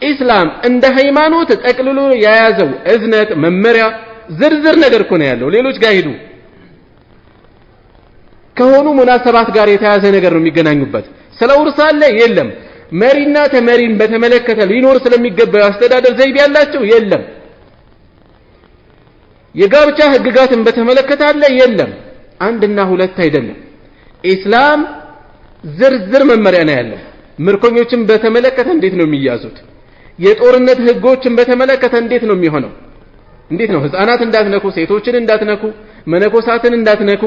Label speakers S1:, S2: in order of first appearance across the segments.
S1: ኢስላም እንደ ሃይማኖት ጠቅልሎ ያያዘው እዝነት መመሪያ ዝርዝር ነገር እኮ ነው ያለው። ሌሎች ጋር ሄዱ ከሆኑ ሙናሰባት ጋር የተያዘ ነገር ነው የሚገናኙበት። ስለ ውርስ አለ የለም። መሪና ተመሪን በተመለከተ ሊኖር ስለሚገባው አስተዳደር ዘይቤ ያላቸው የለም። የጋብቻ ህግጋትን በተመለከተ አለ የለም። አንድና ሁለት አይደለም። ኢስላም ዝርዝር መመሪያ ነው ያለው። ምርኮኞችን በተመለከተ እንዴት ነው የሚያዙት? የጦርነት ህጎችን በተመለከተ እንዴት ነው የሚሆነው? እንዴት ነው ህፃናት እንዳትነኩ፣ ሴቶችን እንዳትነኩ፣ መነኮሳትን እንዳትነኩ።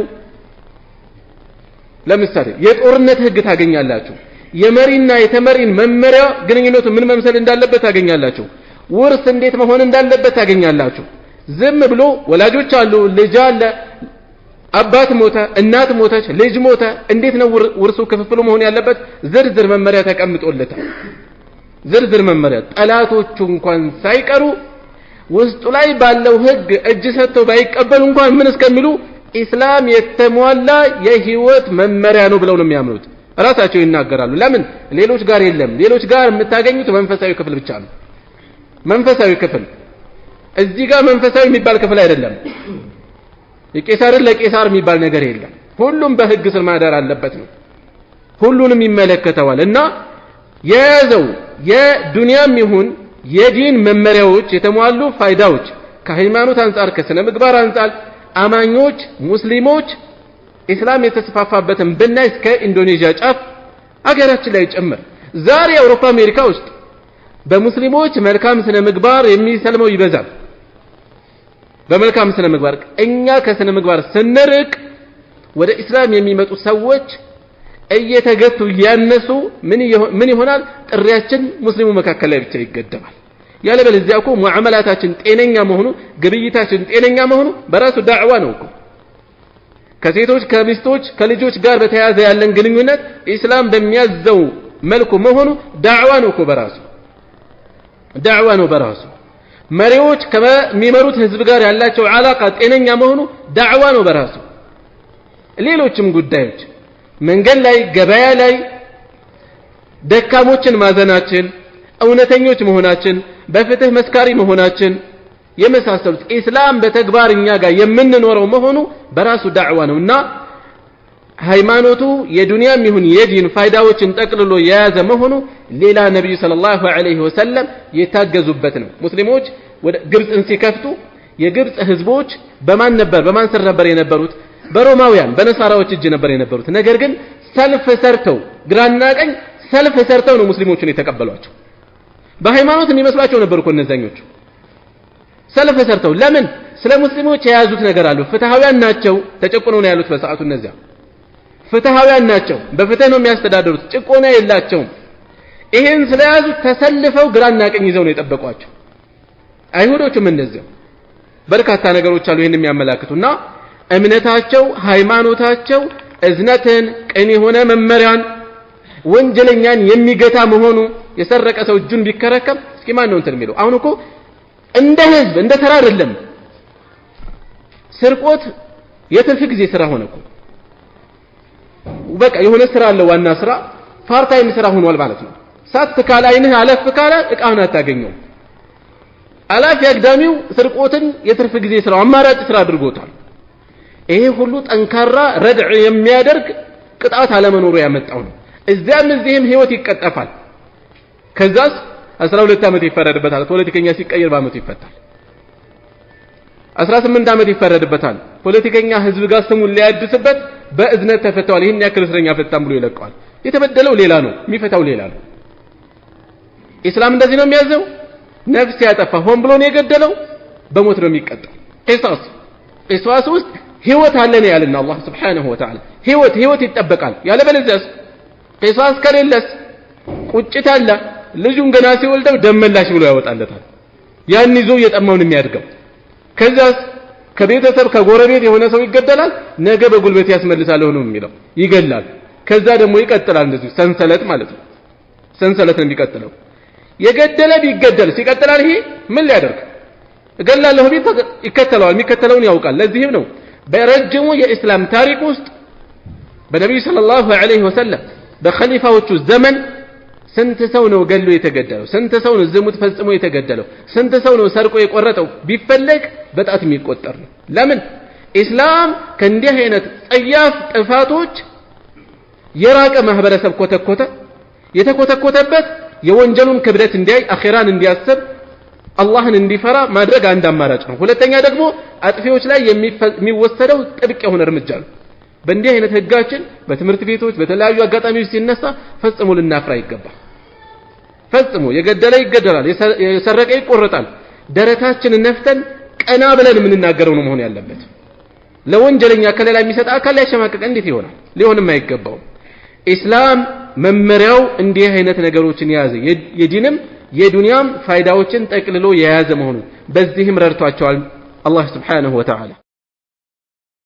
S1: ለምሳሌ የጦርነት ህግ ታገኛላችሁ። የመሪና የተመሪን መመሪያ ግንኙነቱ ምን መምሰል እንዳለበት ታገኛላችሁ። ውርስ እንዴት መሆን እንዳለበት ታገኛላችሁ። ዝም ብሎ ወላጆች አሉ፣ ልጅ አለ፣ አባት ሞተ፣ እናት ሞተች፣ ልጅ ሞተ፣ እንዴት ነው ውርሱ ክፍፍሉ መሆን ያለበት? ዝርዝር መመሪያ ተቀምጦለታል። ዝርዝር መመሪያ ጠላቶቹ እንኳን ሳይቀሩ ውስጡ ላይ ባለው ህግ እጅ ሰጥተው ባይቀበሉ እንኳን ምን እስከሚሉ ኢስላም የተሟላ የህይወት መመሪያ ነው ብለው ነው የሚያምኑት። ራሳቸው ይናገራሉ። ለምን ሌሎች ጋር የለም? ሌሎች ጋር የምታገኙት መንፈሳዊ ክፍል ብቻ ነው። መንፈሳዊ ክፍል እዚህ ጋር መንፈሳዊ የሚባል ክፍል አይደለም። የቄሳርን ለቄሳር የሚባል ነገር የለም። ሁሉም በህግ ስር ማደር አለበት ነው። ሁሉንም ይመለከተዋል እና የያዘው የዱንያም ይሁን የዲን መመሪያዎች የተሟሉ ፋይዳዎች ከሃይማኖት አንፃር ከስነ ምግባር አንፃር አማኞች ሙስሊሞች ኢስላም የተስፋፋበትን ብናይ እስከ ኢንዶኔዥያ ጫፍ አገራችን ላይ ጭምር ዛሬ አውሮፓ አሜሪካ ውስጥ በሙስሊሞች መልካም ስነ ምግባር የሚሰልመው ይበዛል። በመልካም ስነ ምግባር እኛ ከስነ ምግባር ስንርቅ ወደ ኢስላም የሚመጡ ሰዎች እየተገቱ ያነሱ ምን ይሆናል? ጥሪያችን ሙስሊሙ መካከል ላይ ብቻ ይገደባል። ያለበለዚያ እኮ ሙዓመላታችን ጤነኛ መሆኑ ግብይታችን ጤነኛ መሆኑ በራሱ ዳዕዋ ነው እኮ። ከሴቶች ከሚስቶች ከልጆች ጋር በተያያዘ ያለን ግንኙነት ኢስላም በሚያዘው መልኩ መሆኑ ዳዕዋ ነው እኮ በራሱ ዳዕዋ ነው በራሱ። መሪዎች ከሚመሩት ህዝብ ጋር ያላቸው አላቃ ጤነኛ መሆኑ ዳዕዋ ነው በራሱ። ሌሎችም ጉዳዮች መንገድ ላይ ገበያ ላይ ደካሞችን ማዘናችን እውነተኞች መሆናችን በፍትህ መስካሪ መሆናችን የመሳሰሉት ኢስላም በተግባር እኛ ጋር የምንኖረው መሆኑ በራሱ ዳዕዋ ነውና ሃይማኖቱ የዱንያም ይሁን የዲን ፋይዳዎችን ጠቅልሎ የያዘ መሆኑ ሌላ ነብዩ ሰለላሁ ዐለይሂ ወሰለም የታገዙበት ነው። ሙስሊሞች ወደ ግብፅን ሲከፍቱ የግብፅ ህዝቦች በማን ስር ነበር የነበሩት? በሮማውያን በነሳራዎች እጅ ነበር የነበሩት። ነገር ግን ሰልፍ ሰርተው ግራና ቀኝ ሰልፍ ሰርተው ነው ሙስሊሞችን የተቀበሏቸው። በሃይማኖት የሚመስሏቸው ነበር እኮ እነዛኞቹ። ሰልፍ ሰርተው ለምን? ስለ ሙስሊሞች የያዙት ነገር አሉ። ፍትሃውያን ናቸው። ተጨቁነው ነው ያሉት በሰዓቱ። እነዚያ ፍትሃውያን ናቸው። በፍትህ ነው የሚያስተዳድሩት። ጭቆና የላቸውም። ይሄን ስለያዙ ተሰልፈው ግራና ቀኝ ይዘው ነው የጠበቋቸው። አይሁዶችም እንደዚያው በርካታ ነገሮች አሉ ይሄን የሚያመላክቱና እምነታቸው ሃይማኖታቸው እዝነትን ቅን የሆነ መመሪያን ወንጀለኛን የሚገታ መሆኑ የሰረቀ ሰው እጁን ቢከረከም እስኪ ማን ነው እንትን የሚለው? አሁን እኮ እንደ ህዝብ እንደ ተራ አይደለም። ስርቆት የትርፍ ጊዜ ስራ ሆነ እኮ። በቃ የሆነ ስራ አለ፣ ዋና ስራ ፓርታይም ስራ ሆኗል ማለት ነው። ሳት ካለ አይንህ አለፍ ካለ እቃህን አታገኘው። አላፊ አግዳሚው ስርቆትን የትርፍ ጊዜ ስራ አማራጭ ስራ አድርጎታል። ይሄ ሁሉ ጠንካራ ረድዕ የሚያደርግ ቅጣት አለመኖሩ ያመጣው ነው። እዚህም ህይወት ይቀጠፋል። ከዛስ 12 ዓመት ይፈረድበታል። ፖለቲከኛ ሲቀየር በአመቱ ይፈታል። 18 ዓመት ይፈረድበታል። ፖለቲከኛ ህዝብ ጋር ስሙን ሊያድስበት በእዝነት ተፈተዋል፣ ይሄን ያክል እስረኛ ፈታም ብሎ ይለቀዋል። የተበደለው ሌላ ነው፣ የሚፈታው ሌላ ነው። ኢስላም እንደዚህ ነው የሚያዘው። ነፍስ ያጠፋ ሆን ብሎ ነው የገደለው በሞት ነው የሚቀጣው። ቂሳስ ውስጥ ህይወት አለ ነው ያለና አላህ Subhanahu Wa Ta'ala ህይወት ይጠበቃል። ያለበለዚያስ ቂሳስ ከሌለስ ቁጭት አለ። ልጁን ገና ሲወልደው ደመላሽ ብሎ ያወጣለታል። ያን ይዞ እየጠማው ነው የሚያድገው። ከዛስ ከቤተሰብ ከጎረቤት የሆነ ሰው ይገደላል። ነገ በጉልበት ያስመልሳል ነው የሚለው፣ ይገላል። ከዛ ደግሞ ይቀጥላል። እንደዚህ ሰንሰለት ማለት ነው። ሰንሰለት ነው የሚቀጥለው። የገደለ ቢገደል ሲቀጥላል። ይሄ ምን ሊያደርግ እገላለሁ ቢል ይከተለዋል። የሚከተለውን ያውቃል። ለዚህም ነው በረጅሙ የኢስላም ታሪክ ውስጥ በነብዩ ሰለላሁ ዐለይሂ ወሰለም በኸሊፋዎቹ ዘመን ስንት ሰው ነው ገሎ የተገደለው? ስንት ሰው ነው ዝሙት ፈጽሞ የተገደለው? ስንት ሰው ነው ሰርቆ የቆረጠው? ቢፈለግ በጣት የሚቆጠር ነው። ለምን? ኢስላም ከእንዲህ አይነት ጸያፍ ጥፋቶች የራቀ ማህበረሰብ ኮተኮተ። የተኮተኮተበት የወንጀሉን ክብደት እንዲያይ፣ አኺራን እንዲያስብ፣ አላህን እንዲፈራ ማድረግ አንድ አማራጭ ነው። ሁለተኛ ደግሞ አጥፊዎች ላይ የሚወሰደው ጥብቅ የሆነ እርምጃ ነው። በእንዲህ አይነት ህጋችን በትምህርት ቤቶች በተለያዩ አጋጣሚዎች ሲነሳ ፈጽሞ ልናፍራ ይገባል። ፈጽሞ የገደለ ይገደላል፣ የሰረቀ ይቆረጣል። ደረታችንን ነፍተን ቀና ብለን የምንናገረው ነው መሆን ያለበት። ለወንጀለኛ ከለላ የሚሰጥ አካል ሊያሸማቀቅ እንዴት ይሆናል? ሊሆንም አይገባውም። ኢስላም መመሪያው እንዲህ አይነት ነገሮችን የያዘ የዲንም የዱንያም ፋይዳዎችን ጠቅልሎ የያዘ መሆኑን በዚህም ረድቷቸዋል አላህ Subhanahu Wa Ta'ala።